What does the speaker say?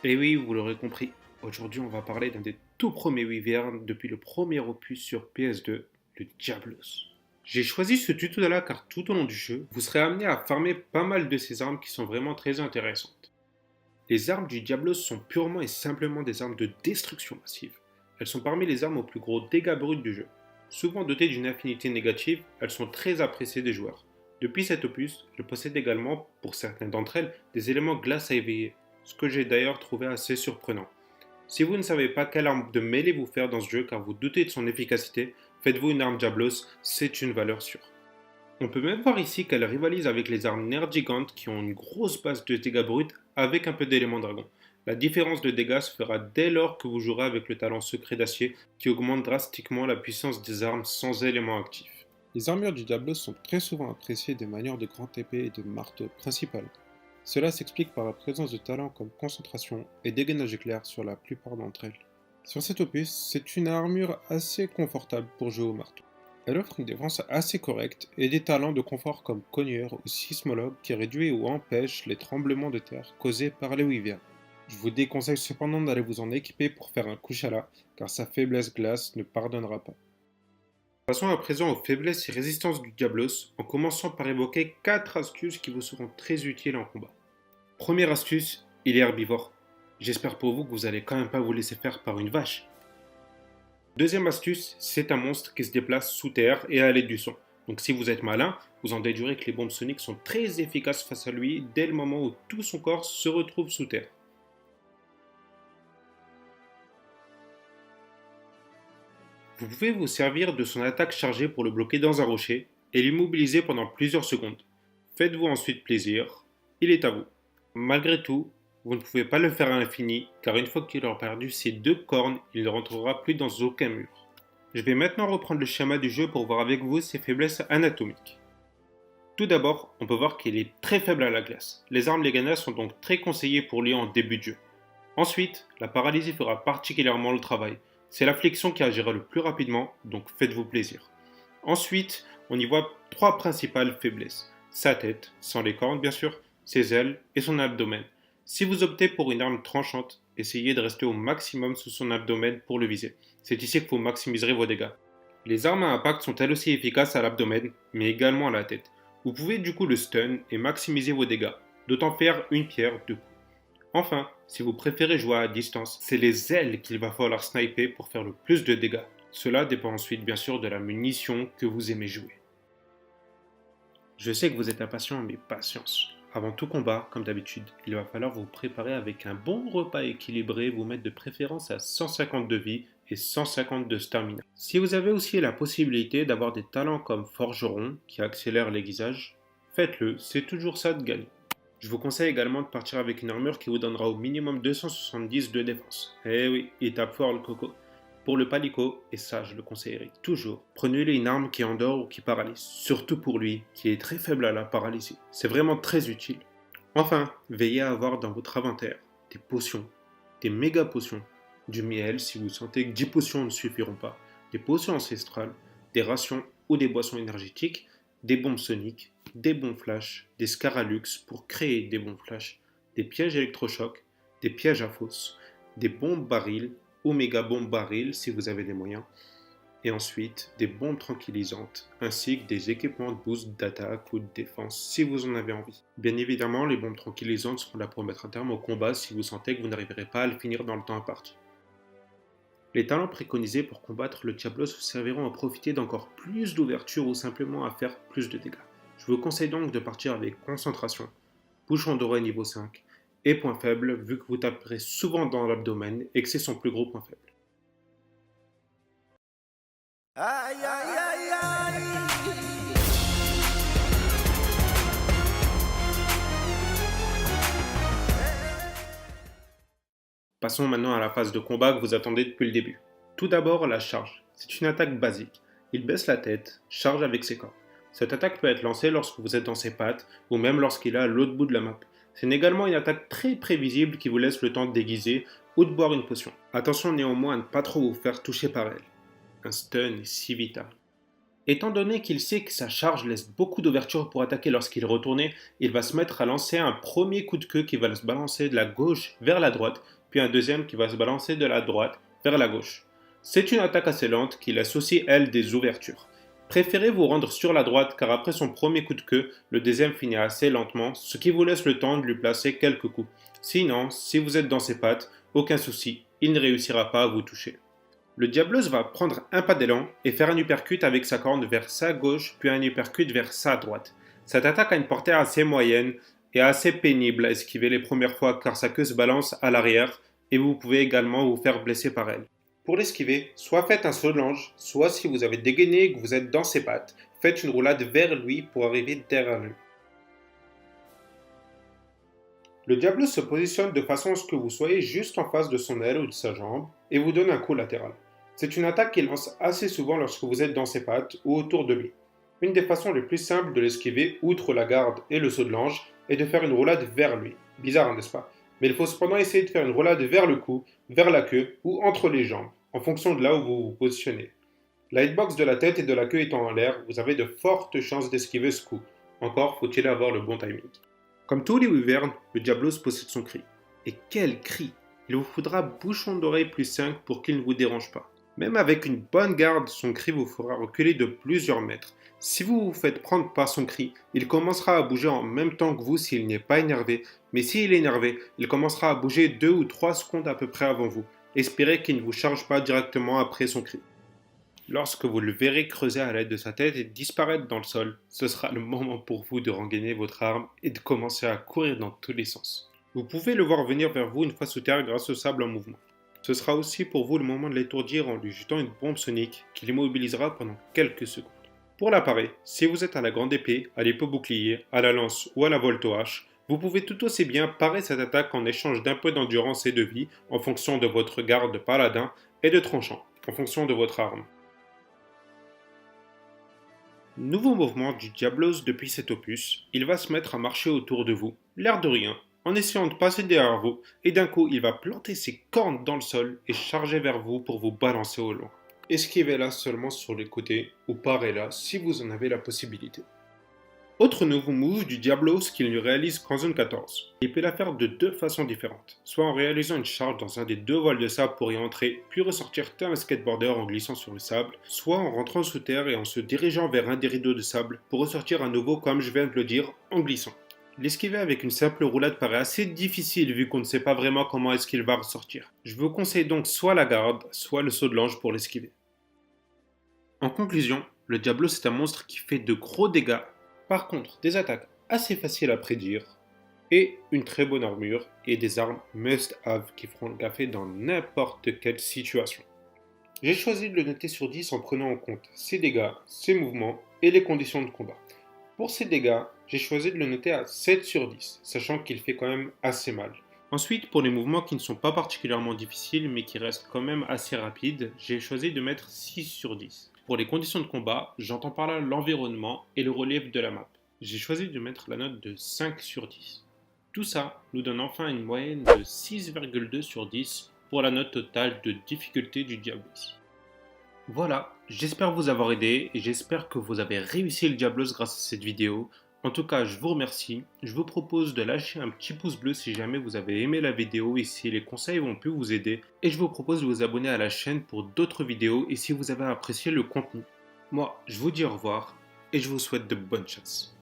Et oui, vous l'aurez compris, aujourd'hui on va parler d'un des tout premiers Wyvern depuis le premier opus sur PS2, le Diablos. J'ai choisi ce tuto-là car tout au long du jeu, vous serez amené à farmer pas mal de ces armes qui sont vraiment très intéressantes. Les armes du Diablos sont purement et simplement des armes de destruction massive. Elles sont parmi les armes aux plus gros dégâts bruts du jeu. Souvent dotées d'une affinité négative, elles sont très appréciées des joueurs. Depuis cet opus, je possède également, pour certaines d'entre elles, des éléments glace à éveiller, ce que j'ai d'ailleurs trouvé assez surprenant. Si vous ne savez pas quelle arme de mêlée vous faire dans ce jeu car vous doutez de son efficacité, faites-vous une arme Diablos, c'est une valeur sûre. On peut même voir ici qu'elle rivalise avec les armes Nergigantes qui ont une grosse base de dégâts bruts avec un peu d'éléments dragon. La différence de dégâts se fera dès lors que vous jouerez avec le talent secret d'acier qui augmente drastiquement la puissance des armes sans éléments actifs. Les armures du Diablos sont très souvent appréciées des manieurs de grande épée et de marteau principales. Cela s'explique par la présence de talents comme concentration et dégainage éclair sur la plupart d'entre elles. Sur cet opus, c'est une armure assez confortable pour jouer au marteau. Elle offre une défense assez correcte et des talents de confort comme cogneur ou sismologue qui réduit ou empêche les tremblements de terre causés par les wyverns. Je vous déconseille cependant d'aller vous en équiper pour faire un Kushala, car sa faiblesse glace ne pardonnera pas. Passons à présent aux faiblesses et résistances du Diablos en commençant par évoquer 4 astuces qui vous seront très utiles en combat. Première astuce, il est herbivore. J'espère pour vous que vous allez quand même pas vous laisser faire par une vache. Deuxième astuce, c'est un monstre qui se déplace sous terre et à l'aide du son. Donc si vous êtes malin, vous en déduirez que les bombes soniques sont très efficaces face à lui dès le moment où tout son corps se retrouve sous terre. Vous pouvez vous servir de son attaque chargée pour le bloquer dans un rocher et l'immobiliser pendant plusieurs secondes. Faites-vous ensuite plaisir, il est à vous. Malgré tout, vous ne pouvez pas le faire à l'infini car une fois qu'il aura perdu ses 2 cornes, il ne rentrera plus dans aucun mur. Je vais maintenant reprendre le schéma du jeu pour voir avec vous ses faiblesses anatomiques. Tout d'abord, on peut voir qu'il est très faible à la glace. Les armes Leganas sont donc très conseillées pour lui en début de jeu. Ensuite, la paralysie fera particulièrement le travail. C'est l'affliction qui agira le plus rapidement, donc faites-vous plaisir. Ensuite, on y voit 3 principales faiblesses. Sa tête, sans les cornes bien sûr, ses ailes et son abdomen. Si vous optez pour une arme tranchante, essayez de rester au maximum sous son abdomen pour le viser. C'est ici que vous maximiserez vos dégâts. Les armes à impact sont elles aussi efficaces à l'abdomen, mais également à la tête. Vous pouvez du coup le stun et maximiser vos dégâts, d'autant faire une pierre deux coups. Enfin, si vous préférez jouer à distance, c'est les ailes qu'il va falloir sniper pour faire le plus de dégâts. Cela dépend ensuite bien sûr de la munition que vous aimez jouer. Je sais que vous êtes impatient, mais patience. Avant tout combat, comme d'habitude, il va falloir vous préparer avec un bon repas équilibré, vous mettre de préférence à 150 de vie et 150 de stamina. Si vous avez aussi la possibilité d'avoir des talents comme forgeron qui accélèrent l'aiguisage, faites-le, c'est toujours ça de gagner. Je vous conseille également de partir avec une armure qui vous donnera au minimum 270 de défense. Eh oui, il tape fort le coco. Pour le palico, et ça je le conseillerais toujours, prenez-lui une arme qui endort ou qui paralyse, surtout pour lui, qui est très faible à la paralysie. C'est vraiment très utile. Enfin, veillez à avoir dans votre inventaire des potions, des méga potions, du miel si vous sentez que 10 potions ne suffiront pas, des potions ancestrales, des rations ou des boissons énergétiques, des bombes soniques, des bombes flash, des scaralux pour créer des bombes flash, des pièges électrochocs, des pièges à fosse, des bombes barils, ou méga bombes barils si vous avez les moyens, et ensuite des bombes tranquillisantes, ainsi que des équipements de boost d'attaque ou de défense si vous en avez envie. Bien évidemment, les bombes tranquillisantes seront là pour mettre un terme au combat si vous sentez que vous n'arriverez pas à le finir dans le temps imparti. Les talents préconisés pour combattre le Diablos vous serviront à profiter d'encore plus d'ouverture ou simplement à faire plus de dégâts. Je vous conseille donc de partir avec concentration, bouchon doré niveau 5, et point faible vu que vous taperez souvent dans l'abdomen et que c'est son plus gros point faible. Aïe, aïe, aïe, aïe. Passons maintenant à la phase de combat que vous attendez depuis le début. Tout d'abord, la charge. C'est une attaque basique. Il baisse la tête, charge avec ses corps. Cette attaque peut être lancée lorsque vous êtes dans ses pattes ou même lorsqu'il est à l'autre bout de la map. C'est également une attaque très prévisible qui vous laisse le temps de déguiser ou de boire une potion. Attention néanmoins à ne pas trop vous faire toucher par elle. Un stun est si vital. Étant donné qu'il sait que sa charge laisse beaucoup d'ouverture pour attaquer lorsqu'il est retourné, il va se mettre à lancer un premier coup de queue qui va se balancer de la gauche vers la droite, puis un deuxième qui va se balancer de la droite vers la gauche. C'est une attaque assez lente qui laisse aussi, elle, des ouvertures. Préférez vous rendre sur la droite car après son premier coup de queue, le deuxième finit assez lentement, ce qui vous laisse le temps de lui placer quelques coups. Sinon, si vous êtes dans ses pattes, aucun souci, il ne réussira pas à vous toucher. Le Diablos va prendre un pas d'élan et faire un uppercut avec sa corne vers sa gauche, puis un uppercut vers sa droite. Cette attaque a une portée assez moyenne et assez pénible à esquiver les premières fois car sa queue se balance à l'arrière et vous pouvez également vous faire blesser par elle. Pour l'esquiver, soit faites un saut de l'ange, soit si vous avez dégainé et que vous êtes dans ses pattes, faites une roulade vers lui pour arriver derrière lui. Le Diablos se positionne de façon à ce que vous soyez juste en face de son aile ou de sa jambe et vous donne un coup latéral. C'est une attaque qu'il lance assez souvent lorsque vous êtes dans ses pattes ou autour de lui. Une des façons les plus simples de l'esquiver, outre la garde et le saut de l'ange, est de faire une roulade vers lui. Bizarre, n'est-ce pas? Mais il faut cependant essayer de faire une roulade vers le cou, vers la queue ou entre les jambes, en fonction de là où vous vous positionnez. La hitbox de la tête et de la queue étant en l'air, vous avez de fortes chances d'esquiver ce coup. Encore faut-il avoir le bon timing. Comme tous les wyverns, le Diablos possède son cri. Et quel cri! Il vous faudra bouchon d'oreille plus 5 pour qu'il ne vous dérange pas. Même avec une bonne garde, son cri vous fera reculer de plusieurs mètres. Si vous vous faites prendre par son cri, il commencera à bouger en même temps que vous s'il n'est pas énervé, mais s'il est énervé, il commencera à bouger 2 ou 3 secondes à peu près avant vous. Espérez qu'il ne vous charge pas directement après son cri. Lorsque vous le verrez creuser à l'aide de sa tête et disparaître dans le sol, ce sera le moment pour vous de rengainer votre arme et de commencer à courir dans tous les sens. Vous pouvez le voir venir vers vous une fois sous terre grâce au sable en mouvement. Ce sera aussi pour vous le moment de l'étourdir en lui jetant une bombe sonique qui l'immobilisera pendant quelques secondes. Pour l'appareil, si vous êtes à la grande épée, à l'épée bouclier, à la lance ou à la volte hache, vous pouvez tout aussi bien parer cette attaque en échange d'un peu d'endurance et de vie en fonction de votre garde de paladin et de tranchant en fonction de votre arme. Nouveau mouvement du Diablos depuis cet opus, il va se mettre à marcher autour de vous, l'air de rien, en essayant de passer derrière vous, et d'un coup il va planter ses cornes dans le sol et charger vers vous pour vous balancer au loin. Esquivez-la seulement sur les côtés, ou parez-la si vous en avez la possibilité. Autre nouveau move du Diablos qu'il ne réalise qu'en zone 14. Il peut la faire de deux façons différentes, soit en réalisant une charge dans un des deux voiles de sable pour y entrer, puis ressortir tel un skateboarder en glissant sur le sable, soit en rentrant sous terre et en se dirigeant vers un des rideaux de sable pour ressortir à nouveau comme je viens de le dire, en glissant. L'esquiver avec une simple roulade paraît assez difficile vu qu'on ne sait pas vraiment comment est-ce qu'il va ressortir. Je vous conseille donc soit la garde, soit le saut de l'ange pour l'esquiver. En conclusion, le Diablos est un monstre qui fait de gros dégâts, par contre des attaques assez faciles à prédire, et une très bonne armure et des armes must-have qui feront le café dans n'importe quelle situation. J'ai choisi de le noter sur 10 en prenant en compte ses dégâts, ses mouvements et les conditions de combat. Pour ses dégâts, j'ai choisi de le noter à 7 sur 10, sachant qu'il fait quand même assez mal. Ensuite, pour les mouvements qui ne sont pas particulièrement difficiles, mais qui restent quand même assez rapides, j'ai choisi de mettre 6 sur 10. Pour les conditions de combat, j'entends par là l'environnement et le relief de la map. J'ai choisi de mettre la note de 5 sur 10. Tout ça nous donne enfin une moyenne de 6,2 sur 10 pour la note totale de difficulté du Diablos. Voilà, j'espère vous avoir aidé et j'espère que vous avez réussi le Diablos grâce à cette vidéo. En tout cas, je vous remercie. Je vous propose de lâcher un petit pouce bleu si jamais vous avez aimé la vidéo et si les conseils ont pu vous aider. Et je vous propose de vous abonner à la chaîne pour d'autres vidéos et si vous avez apprécié le contenu. Moi, je vous dis au revoir et je vous souhaite de bonnes chasses.